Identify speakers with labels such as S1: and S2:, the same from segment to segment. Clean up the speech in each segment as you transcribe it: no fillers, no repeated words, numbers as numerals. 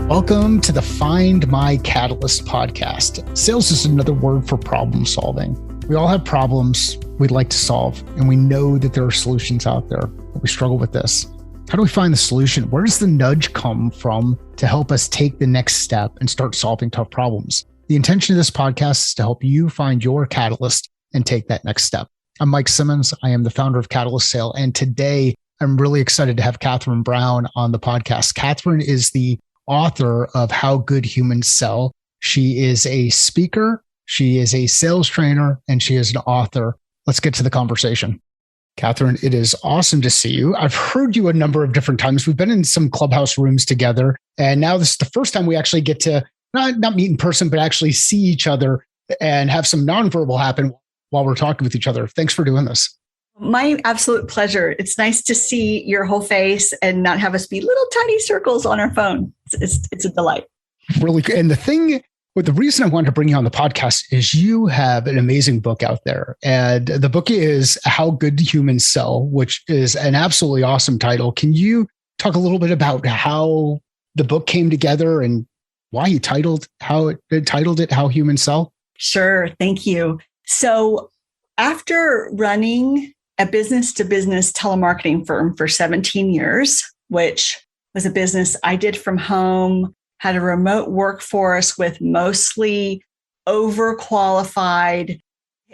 S1: Welcome to the Find My Catalyst podcast. Sales is another word for problem solving. We all have problems we'd like to solve, and we know that there are solutions out there, but we struggle with this. How do we find the solution? Where does the nudge come from to help us take the next step and start solving tough problems? The intention of this podcast is to help you find your catalyst and take that next step. I'm Mike Simmons. I am the founder of Catalyst Sale, and today I'm really excited to have Catherine Brown on the podcast. Catherine is the author of How Good Humans Sell. She is a speaker, she is a sales trainer, and she is an author. Let's get to the conversation. Catherine, it is awesome to see you. I've heard you a number of different times. We've been in some clubhouse rooms together, and now this is the first time we actually get to not meet in person, but actually see each other and have some nonverbal happen while we're talking with each other. Thanks for doing this.
S2: My absolute pleasure. It's nice to see your whole face and not have us be little tiny circles on our phone. It's a delight.
S1: Really good. And the reason I wanted to bring you on the podcast is you have an amazing book out there. And the book is How Good Humans Sell, which is an absolutely awesome title. Can you talk a little bit about how the book came together and why you titled it How Humans Sell?
S2: Sure. Thank you. So after running a business-to-business telemarketing firm for 17 years, which was a business I did from home, had a remote workforce with mostly overqualified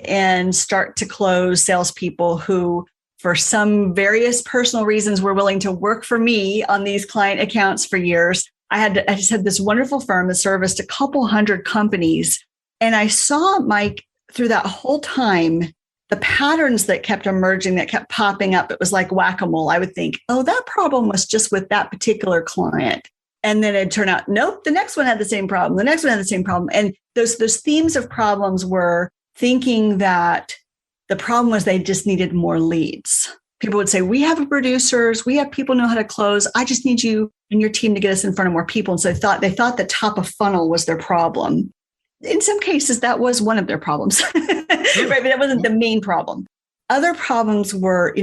S2: and start to close salespeople who, for some various personal reasons, were willing to work for me on these client accounts for years. I just had this wonderful firm that serviced a couple hundred companies. And I saw, Mike, through that whole time, the patterns that kept emerging, that kept popping up. It was like whack-a-mole. I would think, oh, that problem was just with that particular client. And then it'd turn out, nope, the next one had the same problem. The next one had the same problem. And those themes of problems were thinking that the problem was they just needed more leads. People would say, we have producers, we have people who know how to close. I just need you and your team to get us in front of more people. And so they thought the top of funnel was their problem. In some cases, that was one of their problems, right? But that wasn't the main problem. Other problems were,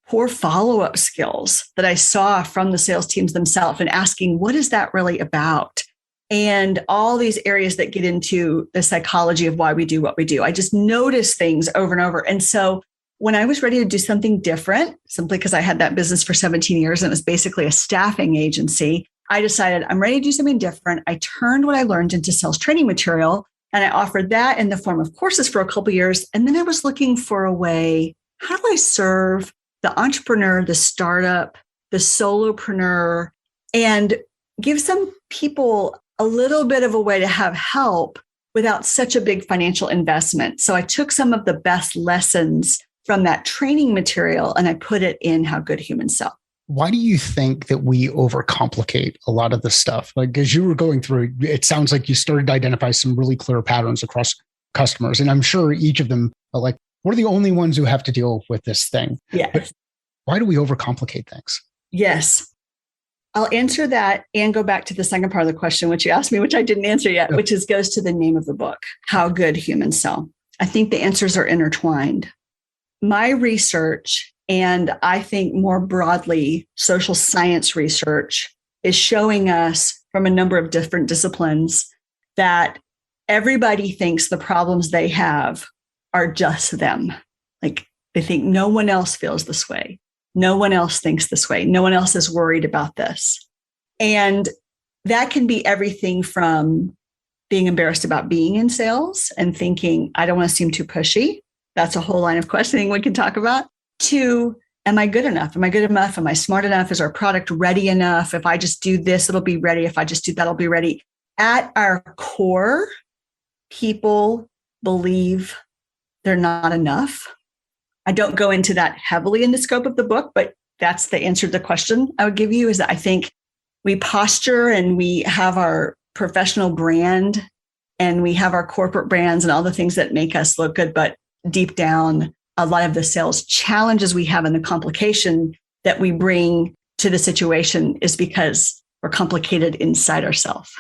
S2: poor follow-up skills that I saw from the sales teams themselves and asking, what is that really about? And all these areas that get into the psychology of why we do what we do. I just noticed things over and over. And so when I was ready to do something different, simply because I had that business for 17 years and it was basically a staffing agency, I decided I'm ready to do something different. I turned what I learned into sales training material, and I offered that in the form of courses for a couple of years. And then I was looking for a way, how do I serve the entrepreneur, the startup, the solopreneur, and give some people a little bit of a way to have help without such a big financial investment. So I took some of the best lessons from that training material and I put it in How Good Humans Sell.
S1: Why do you think that we overcomplicate a lot of this stuff? Like, as you were going through, it sounds like you started to identify some really clear patterns across customers. And I'm sure each of them are like, we're the only ones who have to deal with this thing.
S2: Yes.
S1: But why do we overcomplicate things?
S2: Yes. I'll answer that and go back to the second part of the question, which you asked me, which I didn't answer yet, which goes to the name of the book, How Good Humans Sell. I think the answers are intertwined. My research, and I think more broadly, social science research, is showing us from a number of different disciplines that everybody thinks the problems they have are just them. Like, they think no one else feels this way. No one else thinks this way. No one else is worried about this. And that can be everything from being embarrassed about being in sales and thinking, I don't want to seem too pushy. That's a whole line of questioning we can talk about. To, am I good enough? Am I good enough? Am I smart enough? Is our product ready enough? If I just do this, it'll be ready. If I just do that, it'll be ready. At our core, people believe they're not enough. I don't go into that heavily in the scope of the book, but that's the answer to the question I would give you, is that I think we posture and we have our professional brand and we have our corporate brands and all the things that make us look good. But deep down, a lot of the sales challenges we have and the complication that we bring to the situation is because we're complicated inside ourselves.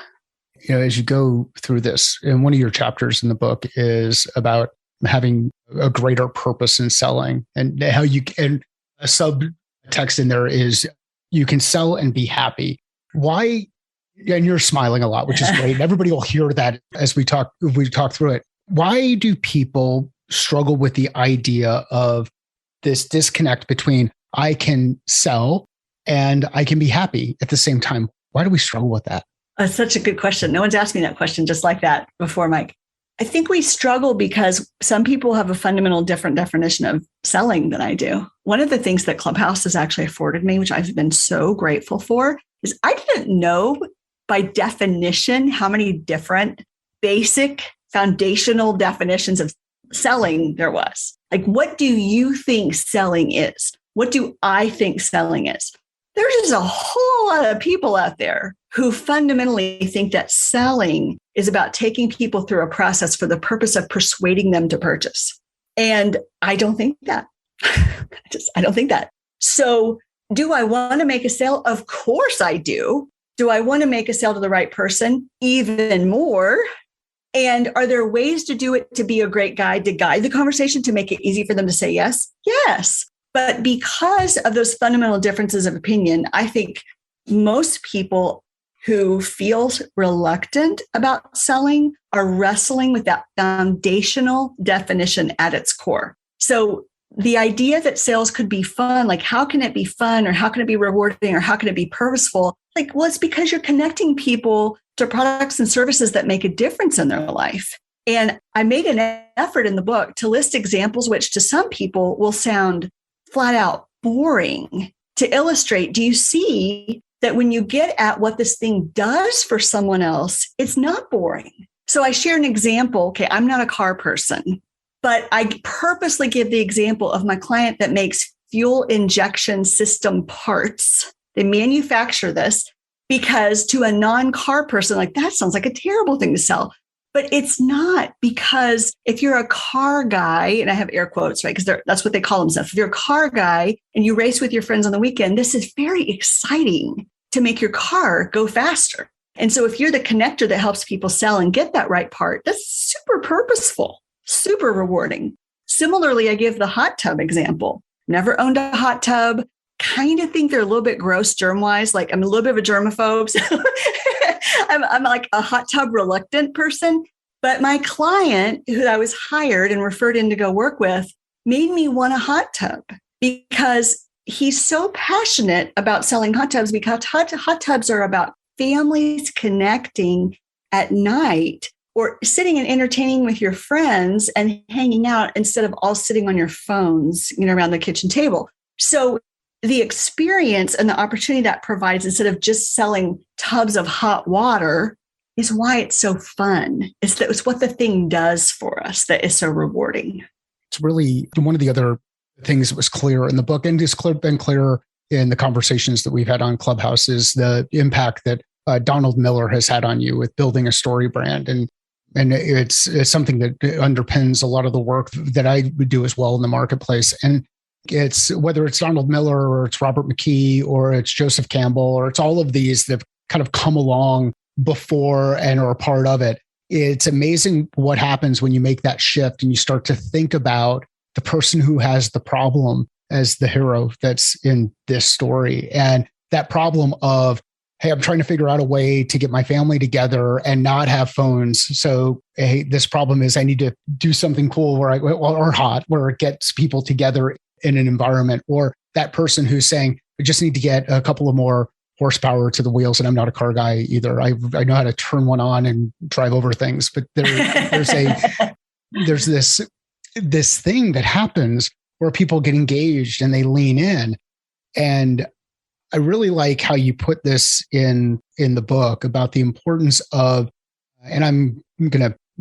S1: As you go through this, and one of your chapters in the book is about having a greater purpose in selling, and how you can, a subtext in there is you can sell and be happy. Why And you're smiling a lot, which is great. Everybody will hear that as we talk through it. Why do people struggle with the idea of this disconnect between I can sell and I can be happy at the same time? Why do we struggle with that?
S2: That's such a good question. No one's asked me that question just like that before, Mike. I think we struggle because some people have a fundamental different definition of selling than I do. One of the things that Clubhouse has actually afforded me, which I've been so grateful for, is I didn't know by definition how many different basic foundational definitions of selling there was. Like, what do you think selling is? What do I think selling is? There's just a whole lot of people out there who fundamentally think that selling is about taking people through a process for the purpose of persuading them to purchase. And I don't think that. I don't think that. So do I want to make a sale? Of course I do. Do I want to make a sale to the right person? Even more. And are there ways to do it to be a great guide, to guide the conversation, to make it easy for them to say yes? Yes. But because of those fundamental differences of opinion, I think most people who feel reluctant about selling are wrestling with that foundational definition at its core. So the idea that sales could be fun, like how can it be fun, or how can it be rewarding, or how can it be purposeful? Like, well, it's because you're connecting people to products and services that make a difference in their life. And I made an effort in the book to list examples which to some people will sound flat out boring, to illustrate, do you see that when you get at what this thing does for someone else, it's not boring. So I share an example. Okay, I'm not a car person, but I purposely give the example of my client that makes fuel injection system parts. They manufacture this because to a non-car person, like, that sounds like a terrible thing to sell. But it's not, because if you're a car guy, and I have air quotes, right? Because that's what they call themselves. If you're a car guy and you race with your friends on the weekend, this is very exciting to make your car go faster. And so if you're the connector that helps people sell and get that right part, that's super purposeful, super rewarding. Similarly, I give the hot tub example. Never owned a hot tub. Kind of think they're a little bit gross germ-wise. Like, I'm a little bit of a germaphobe. So I'm like a hot tub reluctant person. But my client, who I was hired and referred in to go work with, made me want a hot tub because he's so passionate about selling hot tubs, because hot tubs are about families connecting at night or sitting and entertaining with your friends and hanging out instead of all sitting on your phones, around the kitchen table. So the experience and the opportunity that provides, instead of just selling tubs of hot water, is why it's so fun. It's what the thing does for us that is so rewarding.
S1: It's really one of the other things that was clear in the book, and it's been clear in the conversations that we've had on Clubhouse, is the impact that Donald Miller has had on you with building a story brand. And it's something that underpins a lot of the work that I would do as well in the marketplace. And it's whether it's Donald Miller or it's Robert McKee or it's Joseph Campbell or it's all of these that have kind of come along before and are a part of it. It's amazing what happens when you make that shift and you start to think about the person who has the problem as the hero that's in this story. And that problem of, hey, I'm trying to figure out a way to get my family together and not have phones. So, hey, this problem is I need to do something cool or hot, where it gets people together in an environment. Or that person who's saying, we just need to get a couple of more horsepower to the wheels. And I'm not a car guy either. I know how to turn one on and drive over things, but there's this thing that happens where people get engaged and they lean in. And I really like how you put this in the book about the importance of, and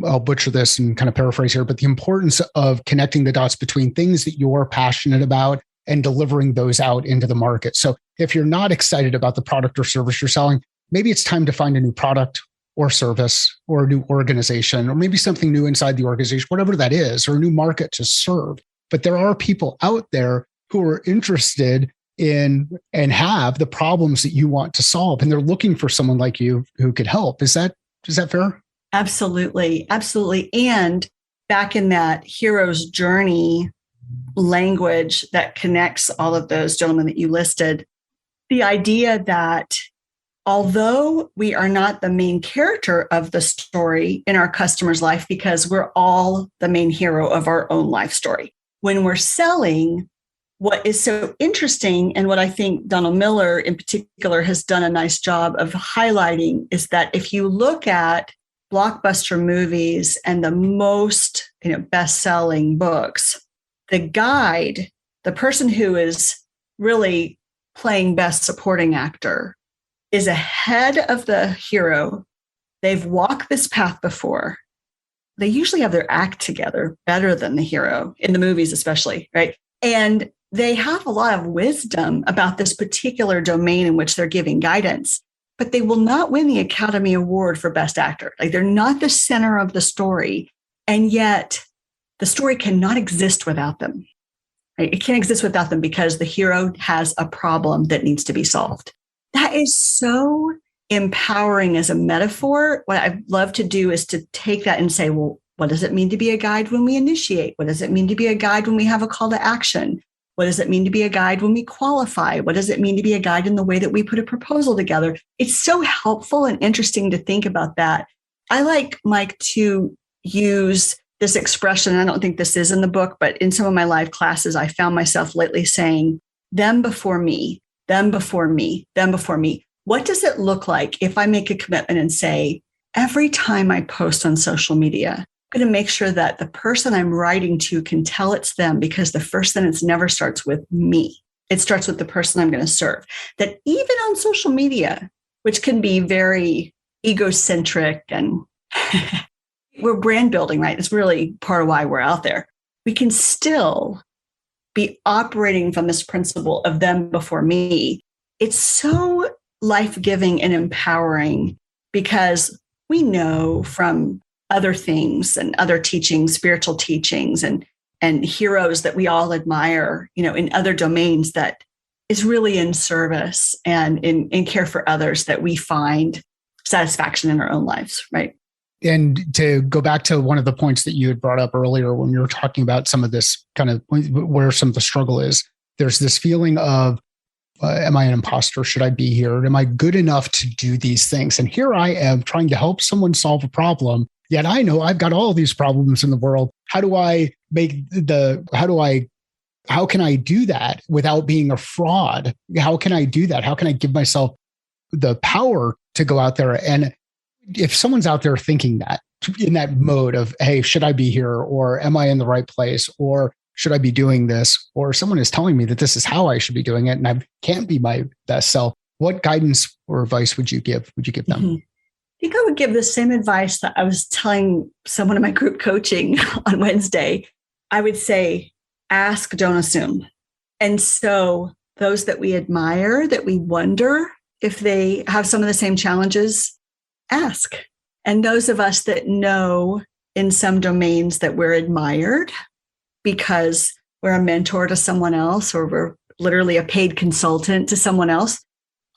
S1: I'll butcher this and kind of paraphrase here, but the importance of connecting the dots between things that you're passionate about and delivering those out into the market. So if you're not excited about the product or service you're selling, maybe it's time to find a new product or service or a new organization, or maybe something new inside the organization, whatever that is, or a new market to serve. But there are people out there who are interested in and have the problems that you want to solve, and they're looking for someone like you who could help. Is that fair?
S2: Absolutely. Absolutely. And back in that hero's journey language that connects all of those gentlemen that you listed, the idea that although we are not the main character of the story in our customer's life, because we're all the main hero of our own life story. When we're selling, what is so interesting, and what I think Donald Miller in particular has done a nice job of highlighting, is that if you look at blockbuster movies and the most, best-selling books, the guide, the person who is really playing best supporting actor, is ahead of the hero. They've walked this path before. They usually have their act together better than the hero, in the movies especially, right? And they have a lot of wisdom about this particular domain in which they're giving guidance, but they will not win the Academy Award for Best Actor. Like, they're not the center of the story. And yet the story cannot exist without them. Right? It can't exist without them because the hero has a problem that needs to be solved. That is so empowering as a metaphor. What I'd love to do is to take that and say, well, what does it mean to be a guide when we initiate? What does it mean to be a guide when we have a call to action? What does it mean to be a guide when we qualify? What does it mean to be a guide in the way that we put a proposal together? It's so helpful and interesting to think about that. I like, Mike, to use this expression. I don't think this is in the book, but in some of my live classes, I found myself lately saying, them before me, them before me, them before me. What does it look like if I make a commitment and say, every time I post on social media, I'm going to make sure that the person I'm writing to can tell it's them, because the first sentence never starts with me. It starts with the person I'm going to serve. That even on social media, which can be very egocentric and we're brand building, right? It's really part of why we're out there. We can still be operating from this principle of them before me. It's so life-giving and empowering, because we know from other things and other teachings, spiritual teachings and heroes that we all admire, in other domains, that is really in service and in care for others that we find satisfaction in our own lives, right?
S1: And to go back to one of the points that you had brought up earlier when you were talking about some of this kind of where some of the struggle is, there's this feeling of, am I an imposter? Should I be here? Am I good enough to do these things? And here I am trying to help someone solve a problem. Yet I know I've got all these problems in the world. How can I do that without being a fraud? How can I do that? How can I give myself the power to go out there? And if someone's out there thinking that, in that mode of, hey, should I be here? Or am I in the right place? Or should I be doing this? Or someone is telling me that this is how I should be doing it and I can't be my best self. What guidance or advice would you give? Would you give them?
S2: Mm-hmm. I think I would give the same advice that I was telling someone in my group coaching on Wednesday. I would say, ask, don't assume. And so those that we admire, that we wonder if they have some of the same challenges, ask. And those of us that know in some domains that we're admired because we're a mentor to someone else, or we're literally a paid consultant to someone else,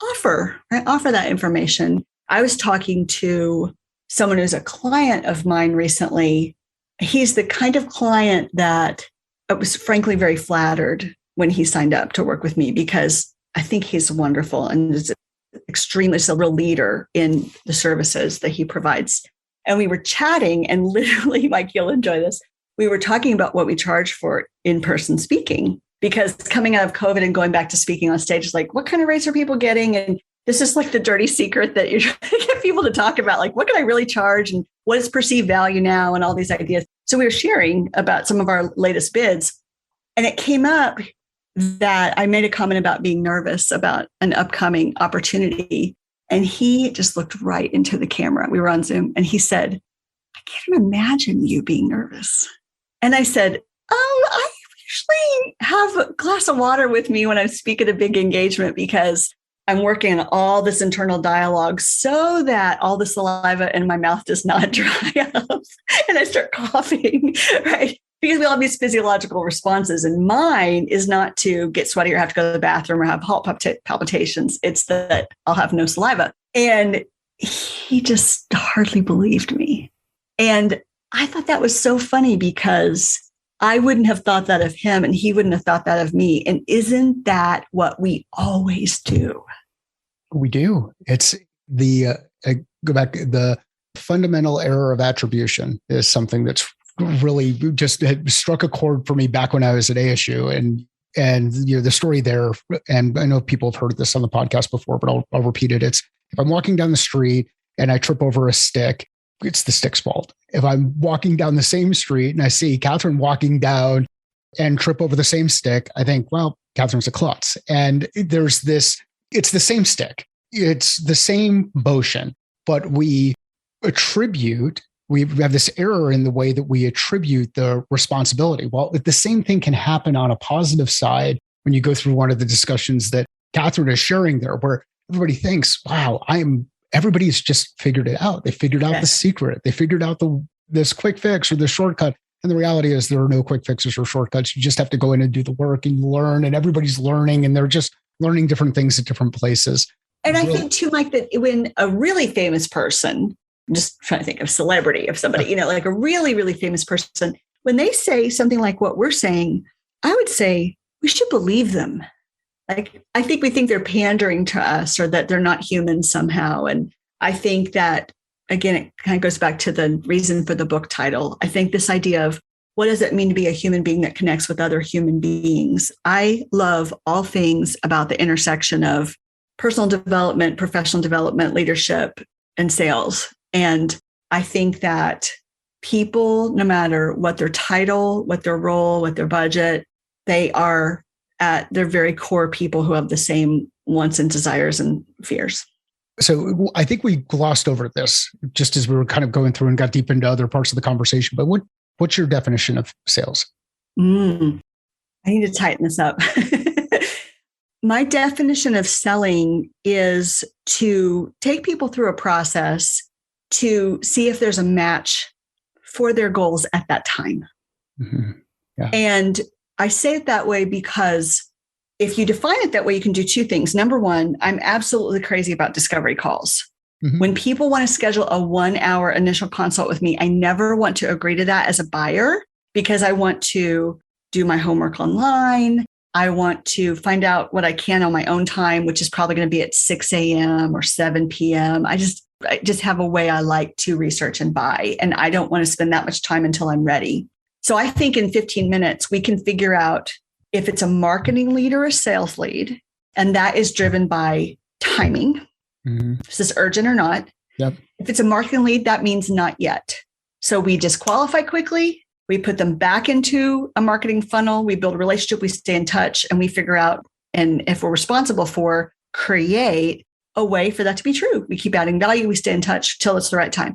S2: offer that information. I was talking to someone who's a client of mine recently. He's the kind of client that I was frankly very flattered when he signed up to work with me, because I think he's wonderful and is extremely a real leader in the services that he provides. And we were chatting, and literally, Mike, you'll enjoy this. We were talking about what we charge for in-person speaking, because coming out of COVID and going back to speaking on stage is like, what kind of rates are people getting? And this is like the dirty secret that you're trying to get people to talk about, like, what can I really charge and what is perceived value now and all these ideas. So we were sharing about some of our latest bids, and it came up that I made a comment about being nervous about an upcoming opportunity. And he just looked right into the camera. We were on Zoom, and he said, I can't imagine you being nervous. And I said, I usually have a glass of water with me when I speak at a big engagement, because I'm working on all this internal dialogue so that all the saliva in my mouth does not dry up and I start coughing, right? Because we all have these physiological responses, and mine is not to get sweaty or have to go to the bathroom or have heart palpitations. It's that I'll have no saliva. And he just hardly believed me. And I thought that was so funny, because I wouldn't have thought that of him and he wouldn't have thought that of me. And isn't that what we always do?
S1: We do. It's I go back, the fundamental error of attribution is something that's really just had struck a chord for me back when I was at ASU. And the story there, and I know people have heard this on the podcast before, but I'll repeat it. It's if I'm walking down the street and I trip over a stick, it's the stick's fault. If I'm walking down the same street and I see Catherine walking down and trip over the same stick, I think, well, Catherine's a klutz. And it's the same stick. It's the same motion, but we have this error in the way that we attribute the responsibility. Well, the same thing can happen on a positive side when you go through one of the discussions that Catherine is sharing there, where everybody thinks, wow, everybody's just figured it out. They figured out the secret. They figured out this quick fix or the shortcut. And the reality is there are no quick fixes or shortcuts. You just have to go in and do the work and learn, and everybody's learning, and they're just learning different things at different places.
S2: And I think too, Mike, that when a really famous person, I'm just trying to think of celebrity, of somebody, like a really, really famous person, when they say something like what we're saying, I would say we should believe them. Like, I think we think they're pandering to us or that they're not human somehow. And I think that, again, it kind of goes back to the reason for the book title. I think this idea of what does it mean to be a human being that connects with other human beings? I love all things about the intersection of personal development, professional development, leadership, and sales. And I think that people, no matter what their title, what their role, what their budget, they are at their very core people who have the same wants and desires and fears.
S1: So I think we glossed over this just as we were kind of going through and got deep into other parts of the conversation. But what's your definition of sales?
S2: I need to tighten this up. My definition of selling is to take people through a process to see if there's a match for their goals at that time. Mm-hmm. Yeah. And I say it that way because if you define it that way, you can do two things. Number one, I'm absolutely crazy about discovery calls. Mm-hmm. When people want to schedule a 1-hour initial consult with me, I never want to agree to that as a buyer because I want to do my homework online. I want to find out what I can on my own time, which is probably going to be at 6 a.m. or 7 p.m. I just have a way I like to research and buy, and I don't want to spend that much time until I'm ready. So I think in 15 minutes, we can figure out if it's a marketing lead or a sales lead, and that is driven by timing. Mm-hmm. Is this urgent or not?
S1: Yep.
S2: If it's a marketing lead, that means not yet. So we disqualify quickly. We put them back into a marketing funnel. We build a relationship. We stay in touch, and we figure out, and if we're responsible for, create a way for that to be true. We keep adding value. We stay in touch till it's the right time.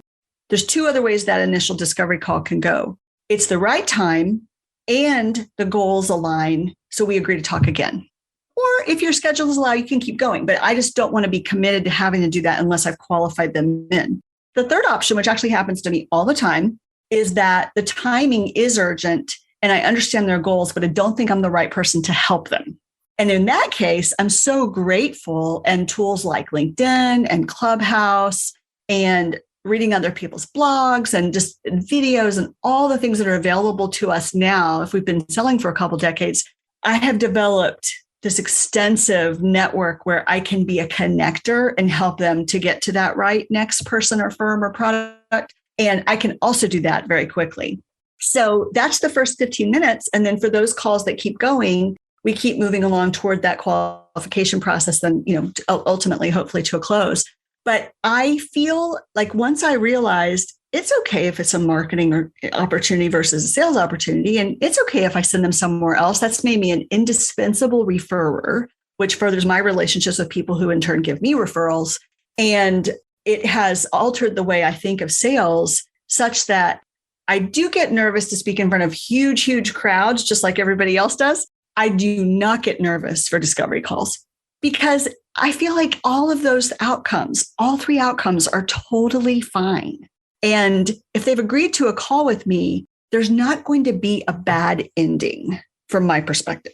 S2: There's two other ways that initial discovery call can go. It's the right time and the goals align. So we agree to talk again. Or if your schedules allow, you can keep going. But I just don't want to be committed to having to do that unless I've qualified them in. The third option, which actually happens to me all the time, is that the timing is urgent and I understand their goals, but I don't think I'm the right person to help them. And in that case, I'm so grateful, and tools like LinkedIn and Clubhouse and reading other people's blogs and just videos and all the things that are available to us now, if we've been selling for a couple decades, I have developed this extensive network where I can be a connector and help them to get to that right next person or firm or product. And I can also do that very quickly. So that's the first 15 minutes. And then for those calls that keep going, we keep moving along toward that qualification process, then, ultimately, hopefully to a close. But I feel like once I realized it's okay if it's a marketing or opportunity versus a sales opportunity, and it's okay if I send them somewhere else, that's made me an indispensable referrer, which furthers my relationships with people who in turn give me referrals. And it has altered the way I think of sales such that I do get nervous to speak in front of huge, huge crowds, just like everybody else does. I do not get nervous for discovery calls because I feel like all of those outcomes, all three outcomes, are totally fine. And if they've agreed to a call with me, there's not going to be a bad ending from my perspective.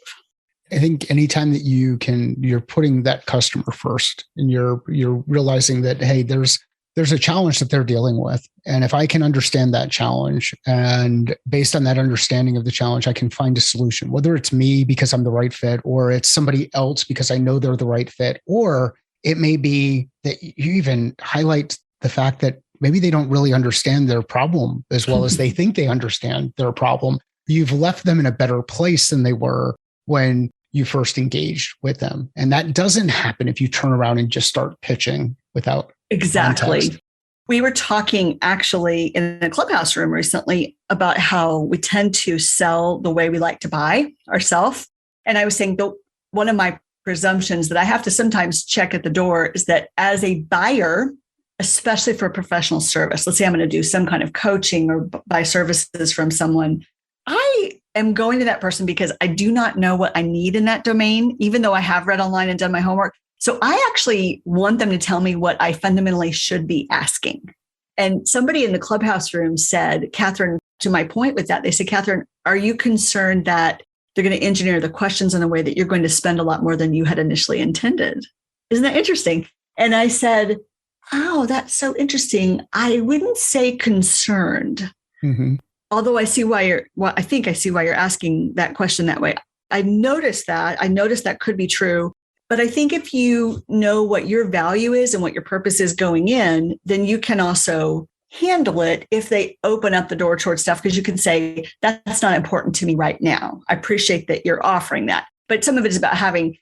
S1: I think anytime that you're putting that customer first and you're realizing that, hey, there's a challenge that they're dealing with. And if I can understand that challenge, and based on that understanding of the challenge, I can find a solution, whether it's me because I'm the right fit, or it's somebody else because I know they're the right fit, or It may be that you even highlight the fact that maybe they don't really understand their problem as well as they think they understand their problem. You've left them in a better place than they were when you first engaged with them. And that doesn't happen if you turn around and just start pitching without context.
S2: We were talking actually in a clubhouse room recently about how we tend to sell the way we like to buy ourselves. And I was saying one of my presumptions that I have to sometimes check at the door is that as a buyer, especially for professional service, let's say I'm going to do some kind of coaching or buy services from someone, I am going to that person because I do not know what I need in that domain, even though I have read online and done my homework. So I actually want them to tell me what I fundamentally should be asking. And somebody in the clubhouse room said, Catherine, to my point with that, they said, Catherine, are you concerned that they're going to engineer the questions in a way that you're going to spend a lot more than you had initially intended? Isn't that interesting? And I said, oh, that's so interesting. I wouldn't say concerned. Mm-hmm. Although I see I think I see why you're asking that question that way. I noticed that could be true. But I think if you know what your value is and what your purpose is going in, then you can also handle it if they open up the door towards stuff, because you can say, that's not important to me right now. I appreciate that you're offering that. But some of it is about having,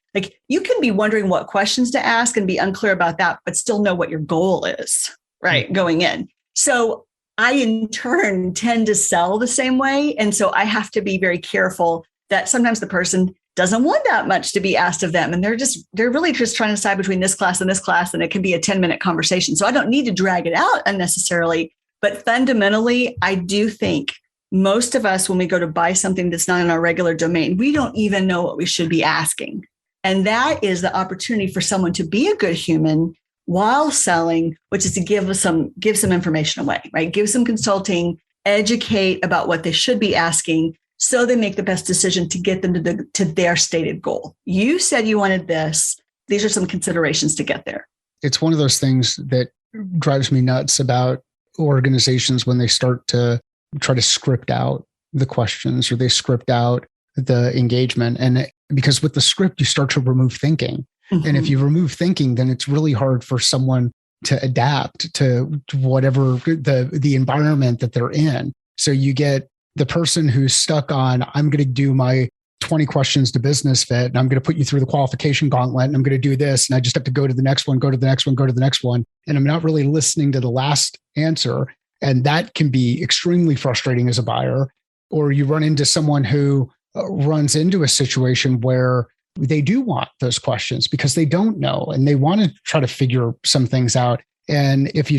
S2: you can be wondering what questions to ask and be unclear about that, but still know what your goal is, right, going in. So I, in turn, tend to sell the same way. And so I have to be very careful that sometimes the person doesn't want that much to be asked of them. And they're really just trying to decide between this class and this class. And it can be a 10-minute conversation. So I don't need to drag it out unnecessarily. But fundamentally, I do think most of us, when we go to buy something that's not in our regular domain, we don't even know what we should be asking. And that is the opportunity for someone to be a good human while selling, which is to give some information away, right? Give some consulting, educate about what they should be asking, so they make the best decision to get them to their stated goal. You said you wanted this. These are some considerations to get there.
S1: It's one of those things that drives me nuts about organizations when they start to try to script out the questions or they script out the engagement. And because with the script, you start to remove thinking. Mm-hmm. And if you remove thinking, then it's really hard for someone to adapt to whatever the environment that they're in. So you get the person who's stuck on, I'm going to do my 20 questions to business fit, and I'm going to put you through the qualification gauntlet, and I'm going to do this, and I just have to go to the next one, go to the next one, go to the next one. And I'm not really listening to the last answer. And that can be extremely frustrating as a buyer. Or you run into someone who runs into a situation where they do want those questions because they don't know, and they want to try to figure some things out. And if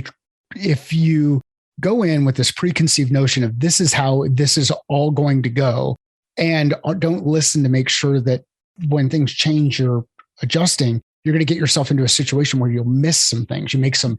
S1: you go in with this preconceived notion of this is how this is all going to go, and don't listen to make sure that when things change, you're adjusting, you're going to get yourself into a situation where you'll miss some things. You make some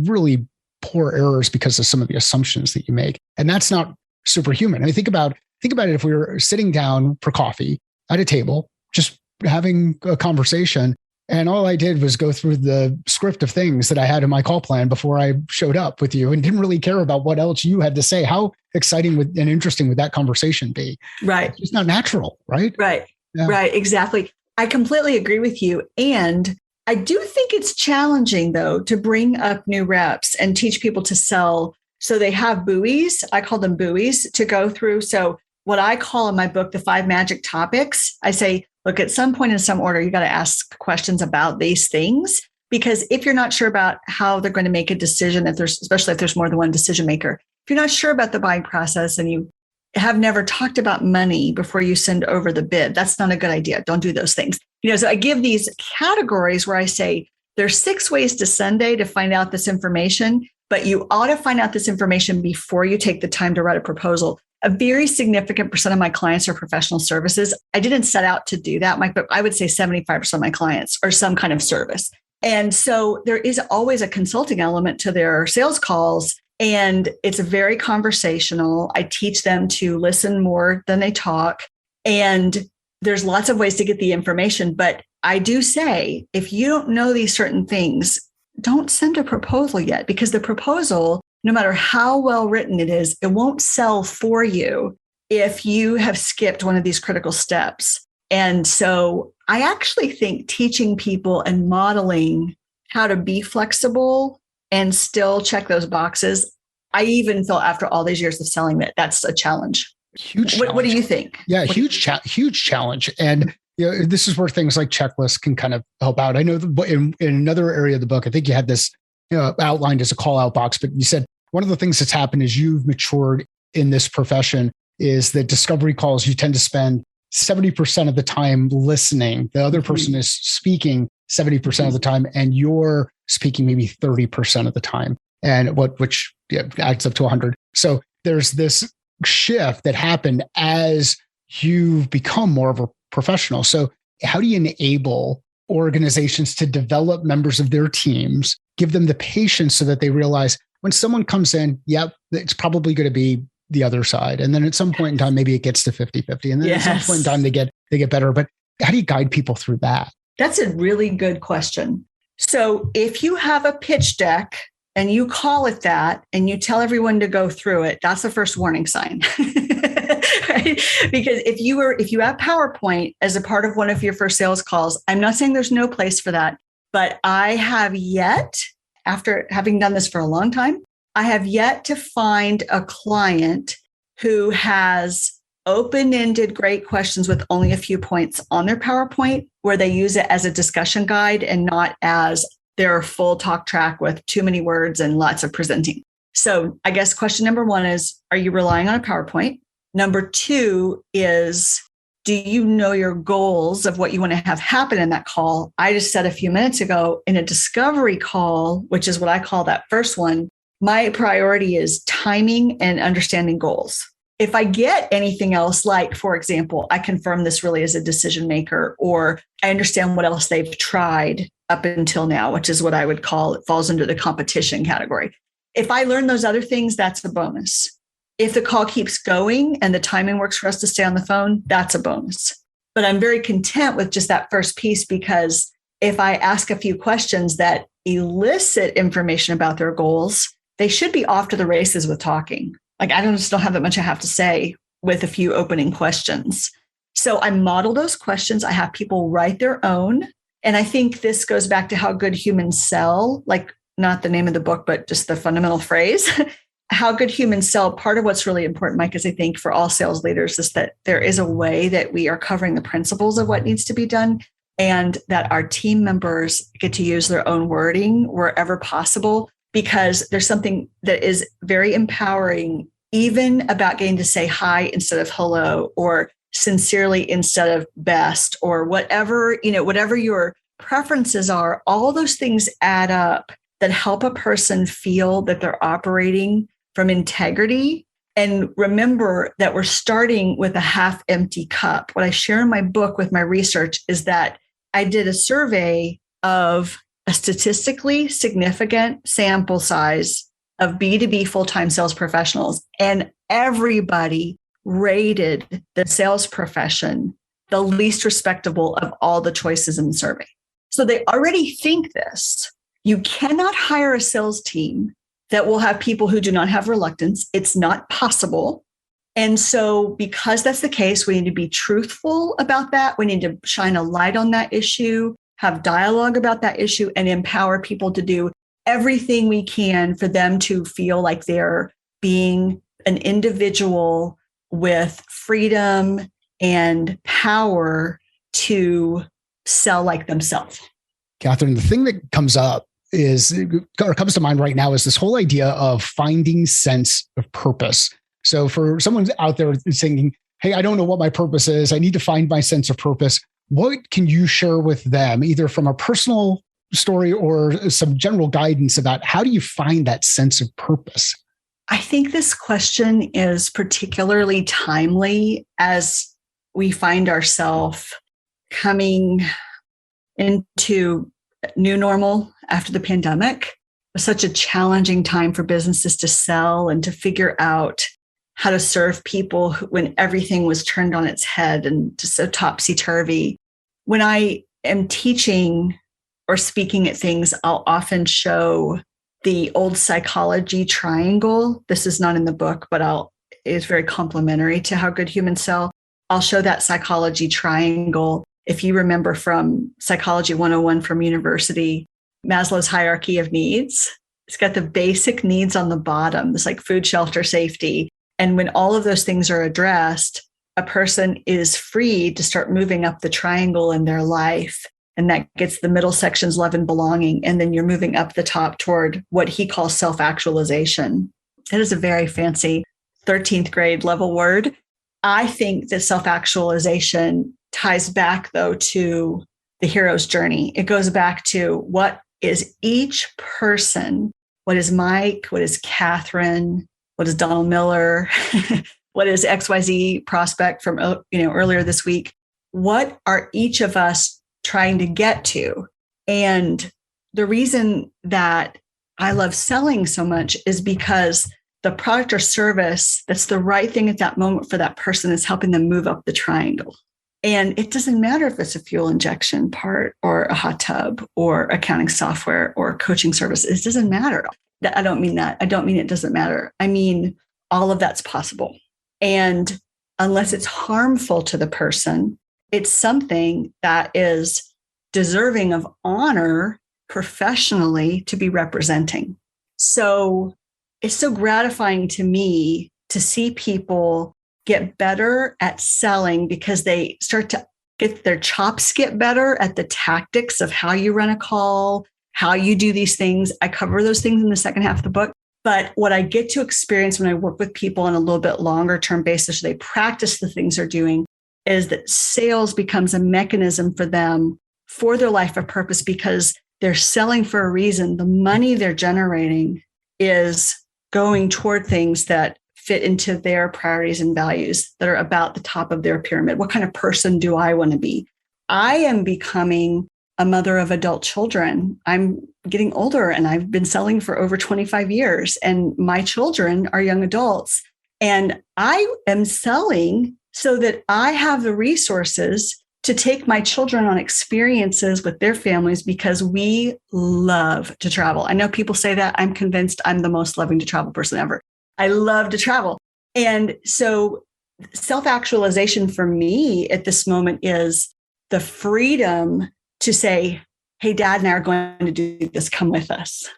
S1: really poor errors because of some of the assumptions that you make. And that's not superhuman. I mean, think about it. If we were sitting down for coffee at a table, just having a conversation, and all I did was go through the script of things that I had in my call plan before I showed up with you and didn't really care about what else you had to say. How exciting and interesting would that conversation be?
S2: Right.
S1: It's not natural, right?
S2: Right. Yeah. Right. Exactly. I completely agree with you. And I do think it's challenging, though, to bring up new reps and teach people to sell. So they have buoys. I call them buoys to go through. So what I call in my book, the 5 magic topics, I say, look, at some point in some order, you got to ask questions about these things, because if you're not sure about how they're going to make a decision, especially if there's more than one decision maker, if you're not sure about the buying process and you have never talked about money before you send over the bid, that's not a good idea. Don't do those things. So I give these categories where I say there's 6 ways to Sunday to find out this information, but you ought to find out this information before you take the time to write a proposal. A very significant percent of my clients are professional services. I didn't set out to do that, Mike, but I would say 75% of my clients are some kind of service. And so there is always a consulting element to their sales calls, and it's very conversational. I teach them to listen more than they talk. And there's lots of ways to get the information. But I do say, if you don't know these certain things, don't send a proposal yet, because the proposal, no matter how well written it is, it won't sell for you if you have skipped one of these critical steps. And so I actually think teaching people and modeling how to be flexible and still check those boxes. I even feel after all these years of selling that that's a challenge.
S1: Huge
S2: challenge. What do you think?
S1: Yeah, huge challenge. And this is where things like checklists can kind of help out. I know in another area of the book, I think you had this outlined as a call out box, but you said one of the things that's happened is you've matured in this profession is that discovery calls, you tend to spend 70% of the time listening. The other person is speaking 70% of the time, and you're speaking maybe 30% of the time, and which adds up to 100. So there's this shift that happened as you've become more of a professional. So how do you enable organizations to develop members of their teams, give them the patience so that they realize when someone comes in, yep, it's probably going to be the other side. And then at some point in time, maybe it gets to 50-50. And then at some point in time, they get better. But how do you guide people through that?
S2: That's a really good question. So if you have a pitch deck and you call it that and you tell everyone to go through it, that's the first warning sign. Right? Because if you have PowerPoint as a part of one of your first sales calls, I'm not saying there's no place for that, but I have yet, after having done this for a long time, I have yet to find a client who has open-ended great questions with only a few points on their PowerPoint where they use it as a discussion guide and not as their full talk track with too many words and lots of presenting. So I guess question number one is, are you relying on a PowerPoint? Number two is, do you know your goals of what you want to have happen in that call? I just said a few minutes ago in a discovery call, which is what I call that first one, my priority is timing and understanding goals. If I get anything else, like, for example, I confirm this really as a decision maker, or I understand what else they've tried up until now, which is what I would call, it falls under the competition category. If I learn those other things, that's a bonus. If the call keeps going and the timing works for us to stay on the phone, that's a bonus. But I'm very content with just that first piece, because if I ask a few questions that elicit information about their goals, they should be off to the races with talking. Like, I just don't have that much I have to say with a few opening questions. So I model those questions. I have people write their own. And I think this goes back to how good humans sell, like not the name of the book, but just the fundamental phrase. How good humans sell. Part of what's really important, Mike, is I think for all sales leaders is that there is a way that we are covering the principles of what needs to be done, and that our team members get to use their own wording wherever possible, because there's something that is very empowering, even about getting to say hi instead of hello, or sincerely instead of best, or whatever your preferences are. All those things add up that help a person feel that they're operating from integrity. And remember that we're starting with a half empty cup. What I share in my book with my research is that I did a survey of a statistically significant sample size of B2B full-time sales professionals, and everybody rated the sales profession the least respectable of all the choices in the survey. So they already think this. You cannot hire a sales team that will have people who do not have reluctance. It's not possible. And so because that's the case, we need to be truthful about that. We need to shine a light on that issue, have dialogue about that issue, and empower people to do everything we can for them to feel like they're being an individual with freedom and power to sell like themselves.
S1: Catherine, the thing that comes to mind right now is this whole idea of finding sense of purpose. So for someone out there thinking, hey, I don't know what my purpose is, I need to find my sense of purpose. What can you share with them, either from a personal story or some general guidance about how do you find that sense of purpose?
S2: I think this question is particularly timely as we find ourselves coming into new normal after the pandemic. It was such a challenging time for businesses to sell and to figure out how to serve people when everything was turned on its head and just so topsy-turvy. When I am teaching or speaking at things, I'll often show the old psychology triangle. This is not in the book, but it's very complementary to how good humans sell. I'll show that psychology triangle if you remember from Psychology 101 from university, Maslow's hierarchy of needs, it's got the basic needs on the bottom. It's like food, shelter, safety. And when all of those things are addressed, a person is free to start moving up the triangle in their life. And that gets the middle sections, love and belonging. And then you're moving up the top toward what he calls self-actualization. It is a very fancy 13th grade level word. I think that self-actualization ties back, though, to the hero's journey. It goes back to what is each person, what is Mike, what is Catherine, what is Donald Miller, what is XYZ prospect from earlier this week? What are each of us trying to get to? And the reason that I love selling so much is because the product or service that's the right thing at that moment for that person is helping them move up the triangle. And it doesn't matter if it's a fuel injection part or a hot tub or accounting software or coaching services. It doesn't matter. I don't mean that. I don't mean it doesn't matter. I mean, all of that's possible. And unless it's harmful to the person, it's something that is deserving of honor professionally to be representing. So it's so gratifying to me to see people get better at selling because they start to get their chops get better at the tactics of how you run a call, how you do these things. I cover those things in the second half of the book. But what I get to experience when I work with people on a little bit longer term basis, they practice the things they're doing, is that sales becomes a mechanism for them for their life of purpose because they're selling for a reason. The money they're generating is going toward things that fit into their priorities and values that are about the top of their pyramid. What kind of person do I want to be? I am becoming a mother of adult children. I'm getting older and I've been selling for over 25 years and my children are young adults. And I am selling so that I have the resources to take my children on experiences with their families because we love to travel. I know people say that. I'm convinced I'm the most loving to travel person ever. I love to travel. And so self-actualization for me at this moment is the freedom to say, hey, Dad and I are going to do this. Come with us.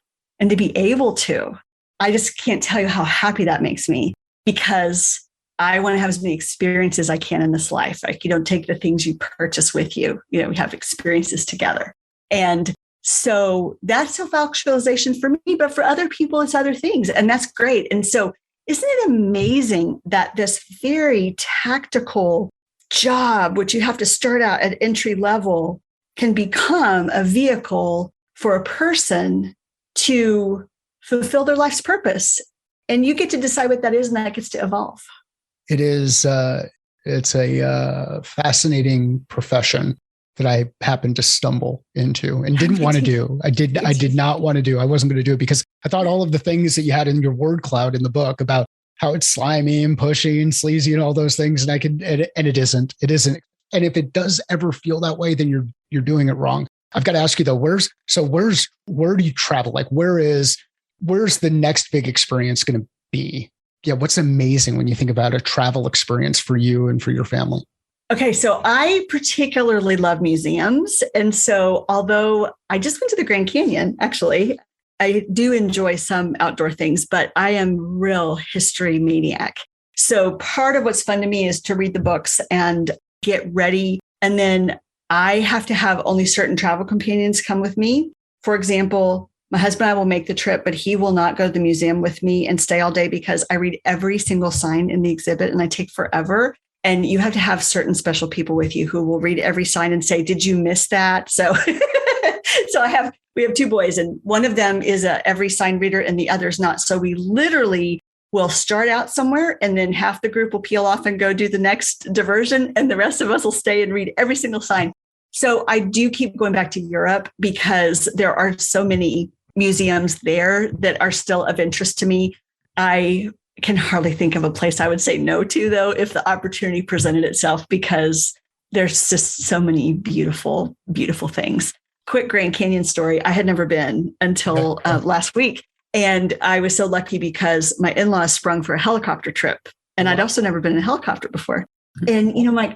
S2: And to be able to, I just can't tell you how happy that makes me because I want to have as many experiences as I can in this life. Like, you don't take the things you purchase with you. You know, we have experiences together. And so that's self-actualization for me, but for other people, it's other things. And that's great. And so isn't it amazing that this very tactical job, which you have to start out at entry level, can become a vehicle for a person to fulfill their life's purpose? And you get to decide what that is, and that gets to evolve.
S1: It is, it's a fascinating profession that I happened to stumble into and didn't want to do. I did not want to do. I wasn't going to do it because I thought all of the things that you had in your word cloud in the book about how it's slimy and pushy and sleazy and all those things. And it isn't. And if it does ever feel that way, then you're doing it wrong. I've got to ask you though, where do you travel? Like where's the next big experience going to be? Yeah. What's amazing when you think about a travel experience for you and for your family?
S2: Okay. So I particularly love museums. And so although I just went to the Grand Canyon, actually, I do enjoy some outdoor things, but I am real history maniac. So part of what's fun to me is to read the books and get ready. And then I have to have only certain travel companions come with me. For example, my husband and I will make the trip, but he will not go to the museum with me and stay all day because I read every single sign in the exhibit and I take forever. And you have to have certain special people with you who will read every sign and say, did you miss that? So, we have two boys and one of them is a every sign reader and the other's not. So we literally will start out somewhere and then half the group will peel off and go do the next diversion. And the rest of us will stay and read every single sign. So I do keep going back to Europe because there are so many museums there that are still of interest to me. I can hardly think of a place I would say no to, though, if the opportunity presented itself, because there's just so many beautiful, beautiful things. Quick Grand Canyon story. I had never been until last week. And I was so lucky because my in-laws sprung for a helicopter trip. And I'd also never been in a helicopter before. And, Mike,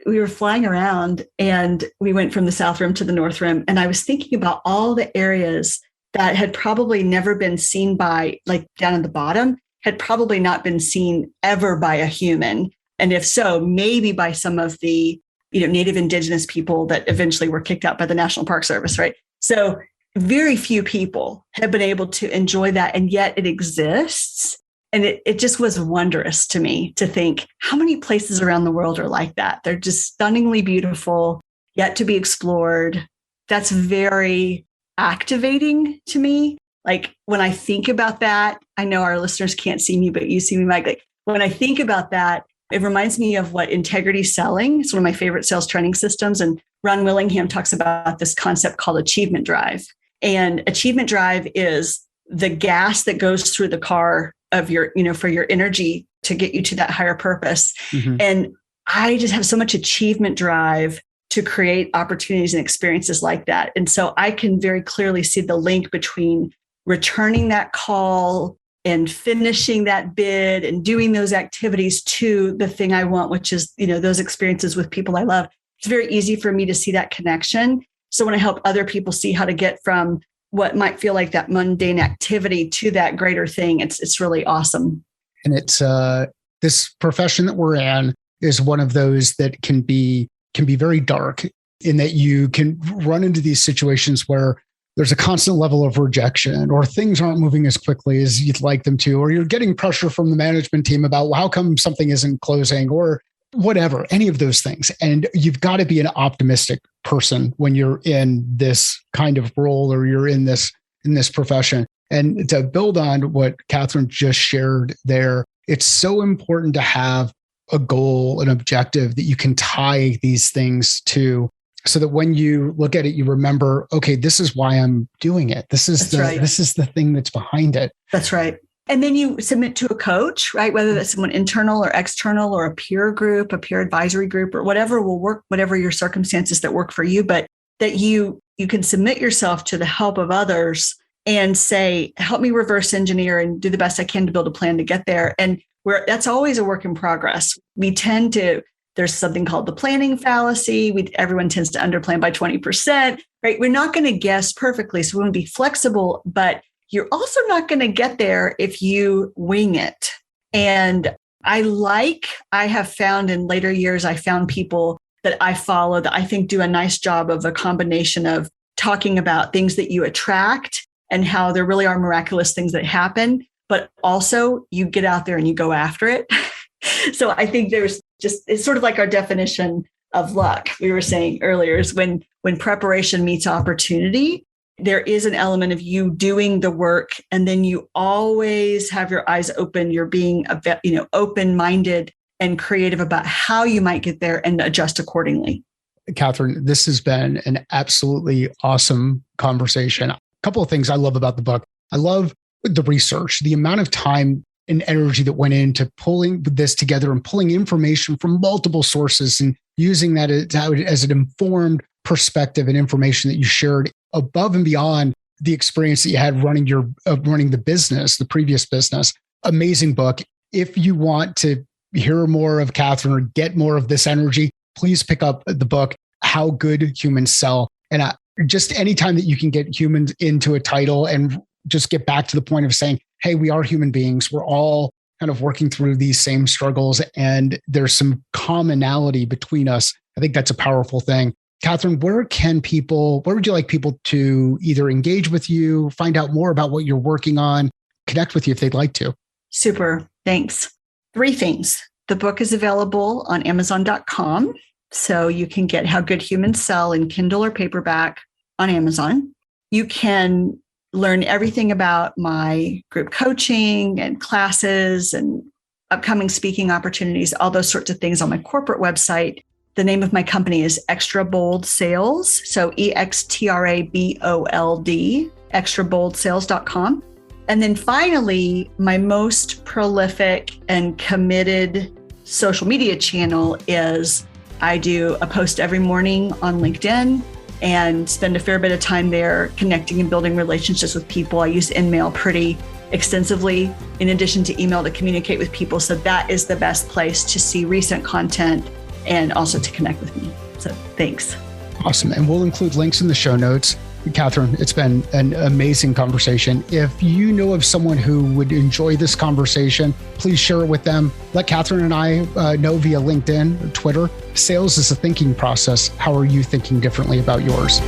S2: we were flying around and we went from the South Rim to the North Rim. And I was thinking about all the areas that had probably never been seen by, like down at the bottom, had probably not been seen ever by a human. And if so, maybe by some of the, native indigenous people that eventually were kicked out by the National Park Service, right? So very few people have been able to enjoy that. And yet it exists. And it just was wondrous to me to think how many places around the world are like that. They're just stunningly beautiful, yet to be explored. That's very activating to me. Like when I think about that, I know our listeners can't see me, but you see me, Mike. Like when I think about that, it reminds me of what integrity selling. It's one of my favorite sales training systems. And Ron Willingham talks about this concept called achievement drive. And achievement drive is the gas that goes through the car of your, for your energy to get you to that higher purpose. Mm-hmm. And I just have so much achievement drive to create opportunities and experiences like that. And so I can very clearly see the link between returning that call and finishing that bid and doing those activities to the thing I want, which is, those experiences with people I love. It's very easy for me to see that connection. So when I help other people see how to get from what might feel like that mundane activity to that greater thing, it's really awesome.
S1: And it's this profession that we're in is one of those that can be very dark, in that you can run into these situations where there's a constant level of rejection, or things aren't moving as quickly as you'd like them to, or you're getting pressure from the management team about how come something isn't closing, or whatever, any of those things. And you've got to be an optimistic person when you're in this kind of role, or you're in this profession. And to build on what Catherine just shared there, it's so important to have a goal, an objective that you can tie these things to, so that when you look at it, you remember, okay, this is why I'm doing it. This is the thing that's behind it.
S2: That's right. And then you submit to a coach, right? Whether that's someone internal or external, or a peer group, a peer advisory group, or whatever will work, whatever your circumstances that work for you, but that you can submit yourself to the help of others and say, help me reverse engineer and do the best I can to build a plan to get there. And that's always a work in progress. There's something called the planning fallacy. Everyone tends to underplan by 20%, right? We're not going to guess perfectly. So we want to be flexible, but you're also not going to get there if you wing it. And I have found in later years, I found people that I follow that I think do a nice job of a combination of talking about things that you attract and how there really are miraculous things that happen, but also you get out there and you go after it. So I think it's sort of like our definition of luck. We were saying earlier is when preparation meets opportunity, there is an element of you doing the work, and then you always have your eyes open. You're being, open-minded and creative about how you might get there and adjust accordingly.
S1: Catherine, this has been an absolutely awesome conversation. A couple of things I love about the book. I love the research, the amount of time and energy that went into pulling this together and pulling information from multiple sources and using that as an informed perspective and information that you shared above and beyond the experience that you had running the business, the previous business. Amazing book. If you want to hear more of Catherine or get more of this energy, please pick up the book, How Good Humans Sell. And just anytime that you can get humans into a title and just get back to the point of saying, hey, we are human beings. We're all kind of working through these same struggles, and there's some commonality between us. I think that's a powerful thing. Catherine, where would you like people to either engage with you, find out more about what you're working on, connect with you if they'd like to?
S2: Super. Thanks. 3 things. The book is available on Amazon.com. So you can get How Good Humans Sell in Kindle or paperback on Amazon. You can learn everything about my group coaching and classes and upcoming speaking opportunities, all those sorts of things on my corporate website. The name of my company is Extra Bold Sales. So EXTRABOLD, extraboldsales.com. And then finally, my most prolific and committed social media channel is I do a post every morning on LinkedIn and spend a fair bit of time there connecting and building relationships with people. I use InMail pretty extensively in addition to email to communicate with people. So that is the best place to see recent content and also to connect with me. So thanks.
S1: Awesome. And we'll include links in the show notes. Catherine, it's been an amazing conversation. If you know of someone who would enjoy this conversation, please share it with them. Let Catherine and I know via LinkedIn or Twitter. Sales is a thinking process. How are you thinking differently about yours?